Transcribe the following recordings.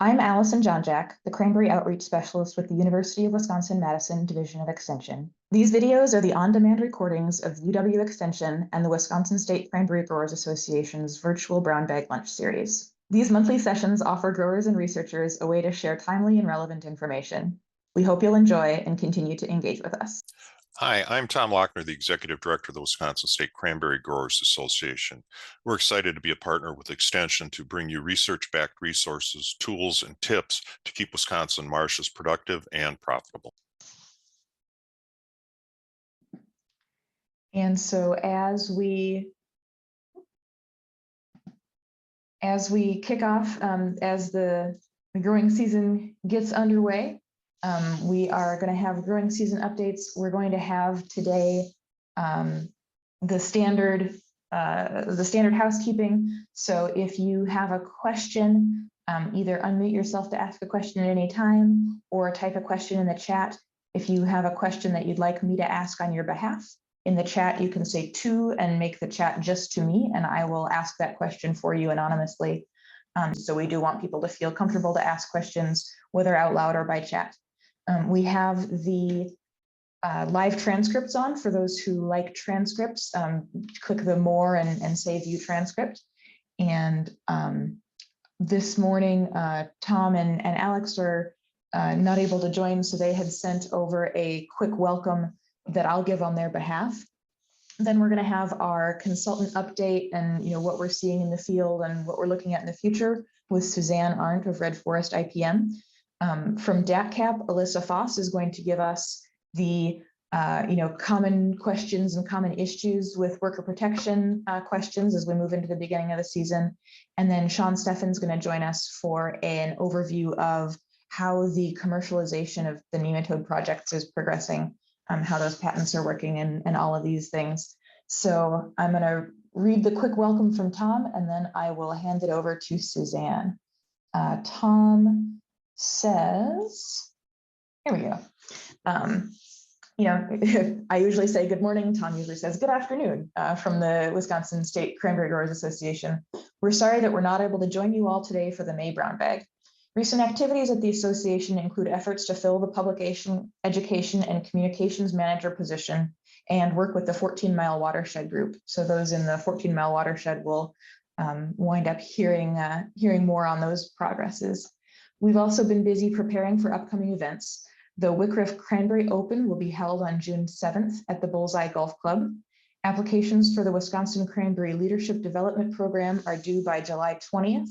I'm Allison Jonjak, the Cranberry Outreach Specialist with the University of Wisconsin-Madison Division of Extension. These videos are the on-demand recordings of UW Extension and the Wisconsin State Cranberry Growers Association's virtual brown bag lunch series. These monthly sessions offer growers and researchers a way to share timely and relevant information. We hope you'll enjoy and continue to engage with us. Hi, I'm Tom Lochner, the Executive Director of the Wisconsin State Cranberry Growers Association. We're excited to be a partner with Extension to bring you research-backed resources, tools, and tips to keep Wisconsin marshes productive and profitable. And so as we kick off, as the growing season gets underway, we are going to have growing season updates. We're going to have today the standard housekeeping. So if you have a question, either unmute yourself to ask a question at any time or type a question in the chat. If you have a question that you'd like me to ask on your behalf, in the chat, you can say "to" and make the chat just to me, and I will ask that question for you anonymously. So we do want people to feel comfortable to ask questions, whether out loud or by chat. We have the live transcripts on for those who like transcripts. Click the more and say view transcript. And this morning, Tom and Alex are not able to join, so they had sent over a quick welcome that I'll give on their behalf. Then we're going to have our consultant update and what we're seeing in the field and what we're looking at in the future with Suzanne Arndt of Red Forest IPM. From DATCP, Alyssa Foss is going to give us the common questions and common issues with worker protection questions as we move into the beginning of the season. And then Sean Steffen's going to join us for an overview of how the commercialization of the nematode projects is progressing, how those patents are working and all of these things. So I'm going to read the quick welcome from Tom, and then I will hand it over to Suzanne. Tom says, here we go. I usually say good morning. Tom usually says good afternoon from the Wisconsin State Cranberry Growers Association. We're sorry that we're not able to join you all today for the May brown bag. Recent activities at the association include efforts to fill the publication, education, and communications manager position and work with the 14-mile watershed group. So those in the 14-mile watershed will wind up hearing more on those progresses. We've also been busy preparing for upcoming events. The Wycliffe Cranberry Open will be held on June 7th at the Bullseye Golf Club. Applications for the Wisconsin Cranberry Leadership Development Program are due by July 20th.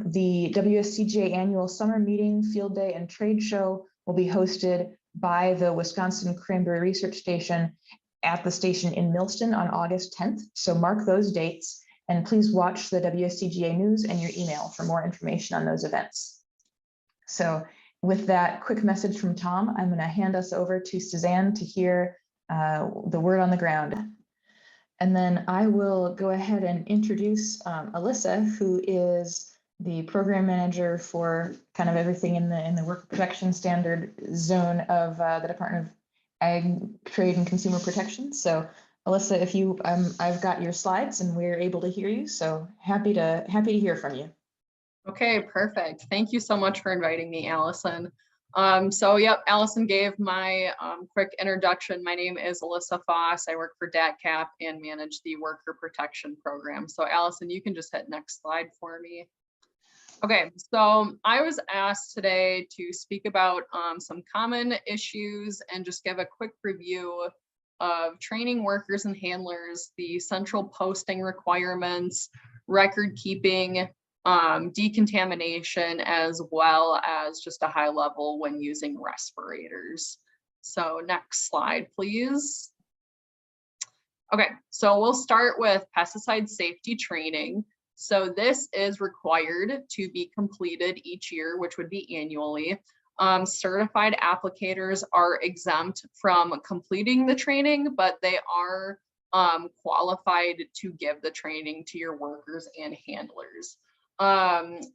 The WSCGA annual summer meeting, field day, and trade show will be hosted by the Wisconsin Cranberry Research Station at the station in Millston on August 10th. So mark those dates, and please watch the WSCGA news and your email for more information on those events. So with that quick message from Tom, I'm going to hand us over to Suzanne to hear the word on the ground. And then I will go ahead and introduce Alyssa, who is the program manager for kind of everything in the worker protection standard zone of the Department of Ag, Trade, and Consumer Protection. So Alyssa, if you, I've got your slides and we're able to hear you. So happy to hear from you. Okay, perfect. Thank you so much for inviting me, Allison. Yep, Allison gave my quick introduction. My name is Alyssa Foss. I work for DATCP and manage the worker protection program. So Allison, you can just hit next slide for me. Okay, so I was asked today to speak about some common issues and just give a quick review of training workers and handlers, the central posting requirements, record keeping, decontamination, as well as just a high level when using respirators. So next slide, please. Okay, so we'll start with pesticide safety training. So this is required to be completed each year, which would be annually. Certified applicators are exempt from completing the training, but they are qualified to give the training to your workers and handlers.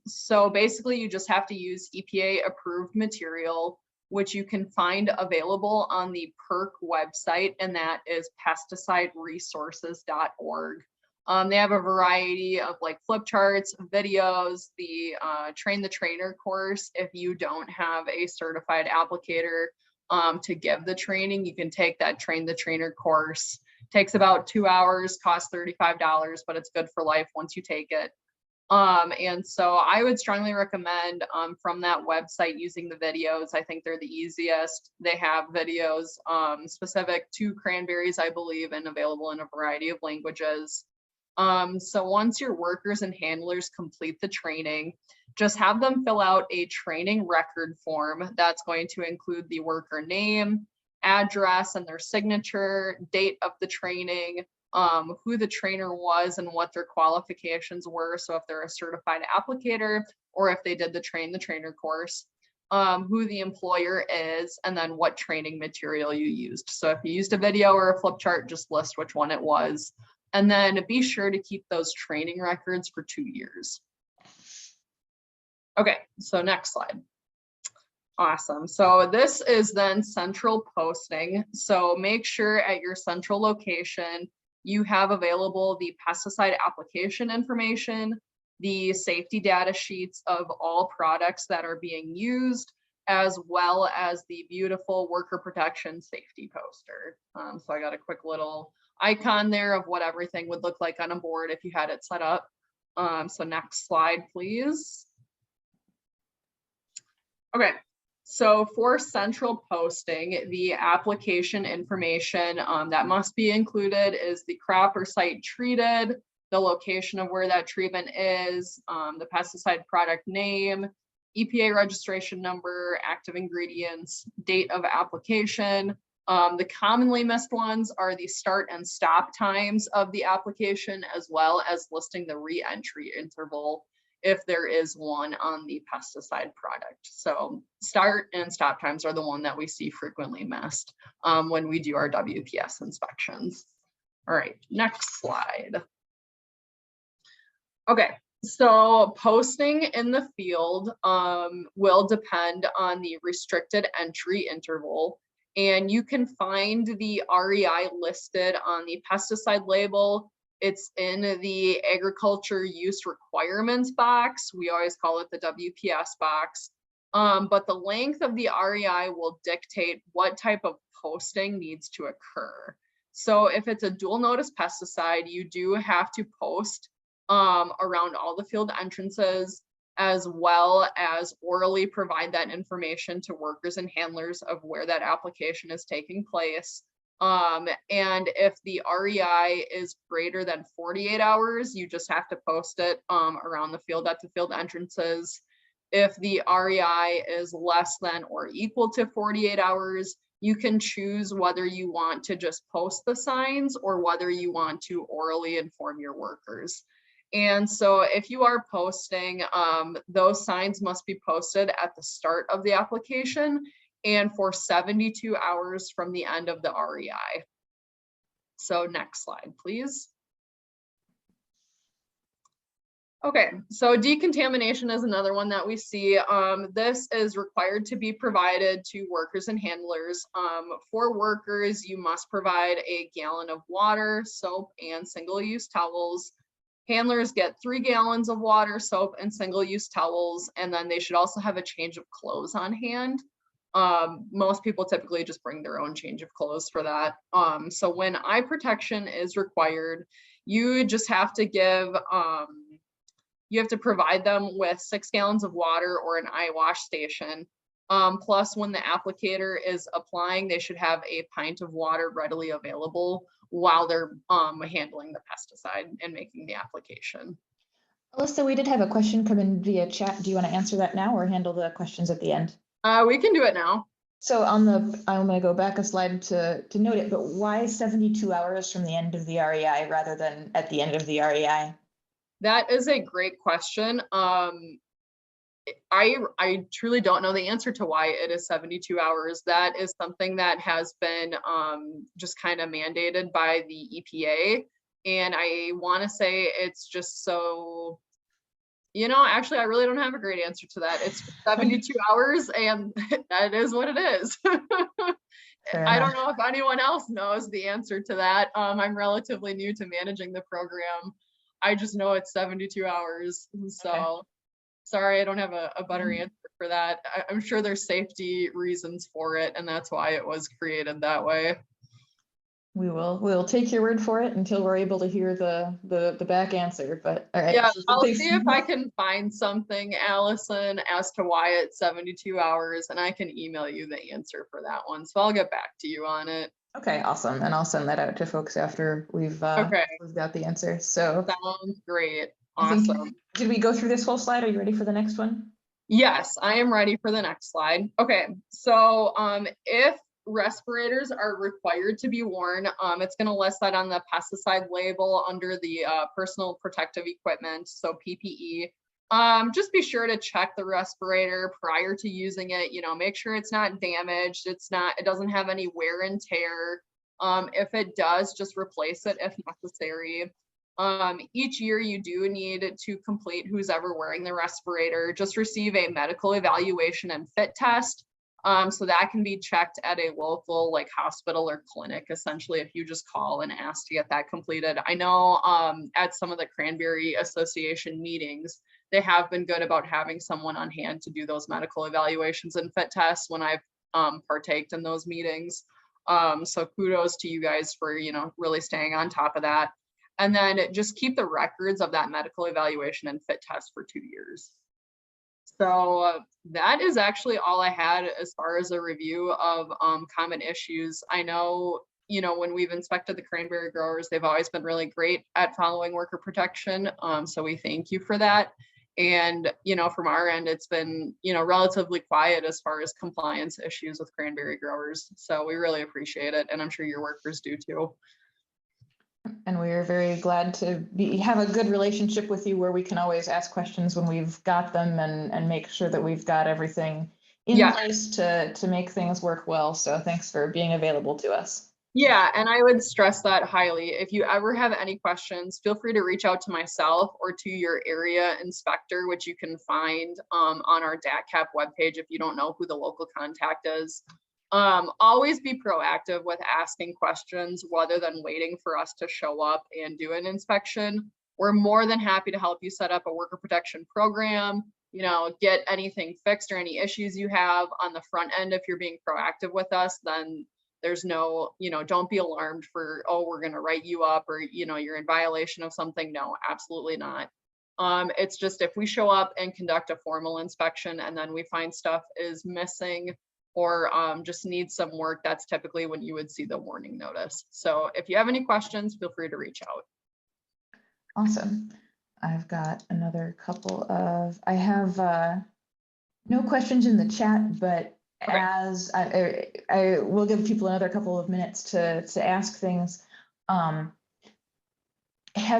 So basically you just have to use EPA approved material, which you can find available on the PERC website, and that is pesticideresources.org. They have a variety of like flip charts, videos, the train the trainer course. If you don't have a certified applicator to give the training, you can take that train the trainer course. Takes about 2 hours, costs $35, but it's good for life once you take it. And so I would strongly recommend from that website using the videos. I think they're the easiest. They have videos specific to cranberries, I believe, and available in a variety of languages. So once your workers and handlers complete the training, just have them fill out a training record form that's going to include the worker name, address, and their signature, date of the training, who the trainer was and what their qualifications were. So if they're a certified applicator or if they did the train the trainer course, who the employer is, and then what training material you used. So if you used a video or a flip chart, just list which one it was. And then be sure to keep those training records for 2 years. Okay, so next slide. Awesome. So this is then central posting. So make sure at your central location, you have available the pesticide application information, the safety data sheets of all products that are being used, as well as the beautiful worker protection safety poster. So I got a quick little icon there of what everything would look like on a board if you had it set up. So next slide, please. Okay. So for central posting, the application information that must be included is the crop or site treated, the location of where that treatment is, the pesticide product name, EPA registration number, active ingredients, date of application. The commonly missed ones are the start and stop times of the application, as well as listing the re-entry interval if there is one on the pesticide product. So start and stop times are the one that we see frequently missed when we do our WPS inspections. All right, next slide. Okay, so posting in the field will depend on the restricted entry interval, and you can find the REI listed on the pesticide label. It's in the agriculture use requirements box. We always call it the WPS box. But the length of the REI will dictate what type of posting needs to occur. So if it's a dual notice pesticide, you do have to post around all the field entrances, as well as orally provide that information to workers and handlers of where that application is taking place. And if the REI is greater than 48 hours, you just have to post it around the field at the field entrances. If the REI is less than or equal to 48 hours, you can choose whether you want to just post the signs or whether you want to orally inform your workers. And so if you are posting, those signs must be posted at the start of the application and for 72 hours from the end of the REI. So next slide, please. Okay, so decontamination is another one that we see. This is required to be provided to workers and handlers. For workers, you must provide a gallon of water, soap, and single-use towels. Handlers get 3 gallons of water, soap, and single-use towels, and then they should also have a change of clothes on hand. Most people typically just bring their own change of clothes for that. So when eye protection is required, you just have to give, you have to provide them with 6 gallons of water or an eye wash station. Plus, when the applicator is applying, they should have a pint of water readily available while they're handling the pesticide and making the application. Alyssa, we did have a question come in via chat. Do you want to answer that now or handle the questions at the end? We can do it now. So on the, I'm going to go back a slide to note it, but why 72 hours from the end of the REI rather than at the end of the REI? That is a great question. I truly don't know the answer to why it is 72 hours. That is something that has been just kind of mandated by the EPA. And I want to say it's just so, you know, actually, I really don't have a great answer to that. It's 72 hours and that is what it is. Fair I enough. don't know if anyone else knows the answer to that. I'm relatively new to managing the program. I just know it's 72 hours. So sorry, I don't have a better answer for that. I'm sure there's safety reasons for it, and that's why it was created that way. We'll take your word for it until we're able to hear the back answer. But all right. Yeah, So I'll thanks. see if I can find something, Allison, as to why it's 72 hours, and I can email you the answer for that one. So I'll get back to you on it. Okay, awesome. And I'll send that out to folks after we've got the answer. So Sounds great. I think, Awesome. did we go through this whole slide? Are you ready for the next one? Yes, I am ready for the next slide. Okay, so if respirators are required to be worn, it's going to list that on the pesticide label under the personal protective equipment, so PPE. Just be sure to check the respirator prior to using it. You know, make sure it's not damaged. It doesn't have any wear and tear. If it does, just replace it if necessary. Each year you do need to complete, who's ever wearing the respirator, just receive a medical evaluation and fit test. So that can be checked at a local like hospital or clinic, essentially, if you just call and ask to get that completed. I know at some of the Cranberry Association meetings, they have been good about having someone on hand to do those medical evaluations and fit tests when I've partaked in those meetings. So kudos to you guys for, you know, really staying on top of that. And then just keep the records of that medical evaluation and fit test for 2 years. So that is actually all I had as far as a review of common issues. I know, you know, when we've inspected the cranberry growers, they've always been really great at following worker protection. So we thank you for that. And, you know, from our end, it's been, you know, relatively quiet as far as compliance issues with cranberry growers. So we really appreciate it. And I'm sure your workers do too. And we are very glad to have a good relationship with you where we can always ask questions when we've got them and make sure that we've got everything in place to make things work well. So thanks for being available to us. Yeah, and I would stress that highly. If you ever have any questions, feel free to reach out to myself or to your area inspector, which you can find on our DATCP webpage if you don't know who the local contact is. Always be proactive with asking questions rather than waiting for us to show up and do an inspection. We're more than happy to help you set up a worker protection program, you know, get anything fixed or any issues you have on the front end. If you're being proactive with us, then there's no, you know, don't be alarmed for, oh, we're going to write you up or, you know, you're in violation of something. No, absolutely not. It's just if we show up and conduct a formal inspection and then we find stuff is missing or just needs some work, that's typically when you would see the warning notice. So if you have any questions, feel free to reach out. Awesome. I've got another couple of, I have no questions in the chat, but okay. As I will give people another couple of minutes to ask things. Have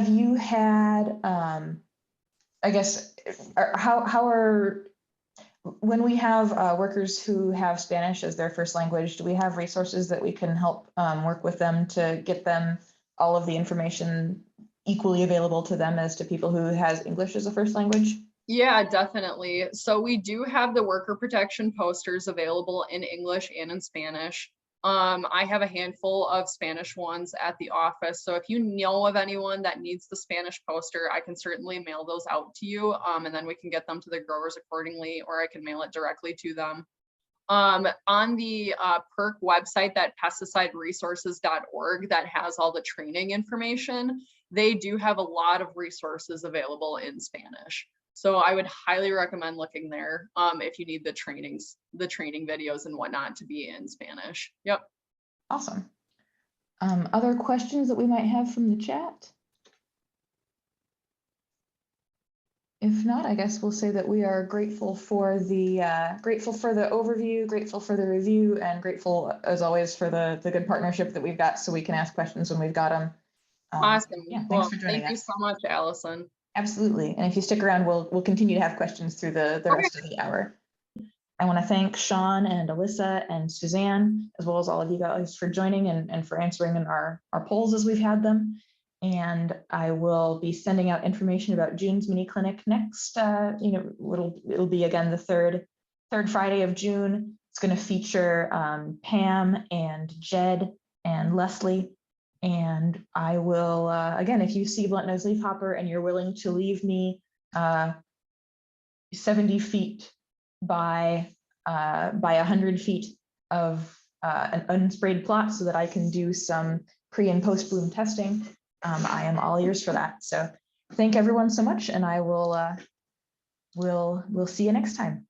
you had, I guess, how are, when we have workers who have Spanish as their first language, do we have resources that we can help work with them to get them all of the information equally available to them as to people who has English as a first language? Yeah, definitely. So we do have the worker protection posters available in English and in Spanish. I have a handful of Spanish ones at the office. So if you know of anyone that needs the Spanish poster, I can certainly mail those out to you. And then we can get them to the growers accordingly, or I can mail it directly to them. On the PERC website, that pesticideresources.org, that has all the training information, they do have a lot of resources available in Spanish. So I would highly recommend looking there if you need the training videos and whatnot to be in Spanish. Yep. Awesome. Other questions that we might have from the chat? If not, I guess we'll say that we are grateful for the overview, grateful for the review, and grateful as always for the good partnership that we've got, so we can ask questions when we've got them. Awesome. Yeah, thanks for joining us. Thank you so much, Allison. Absolutely, and if you stick around, we'll continue to have questions through the rest of the hour. I want to thank Sean and Alyssa and Suzanne, as well as all of you guys for joining and for answering in our polls as we've had them. And I will be sending out information about June's mini clinic next. It'll be again the third Friday of June. It's going to feature Pam and Jed and Leslie. And I will, again, if you see blunt-nosed leafhopper and you're willing to leave me 70 feet by 100 feet of an unsprayed plot so that I can do some pre and post bloom testing, I am all ears for that. So thank everyone so much, and I will we'll see you next time.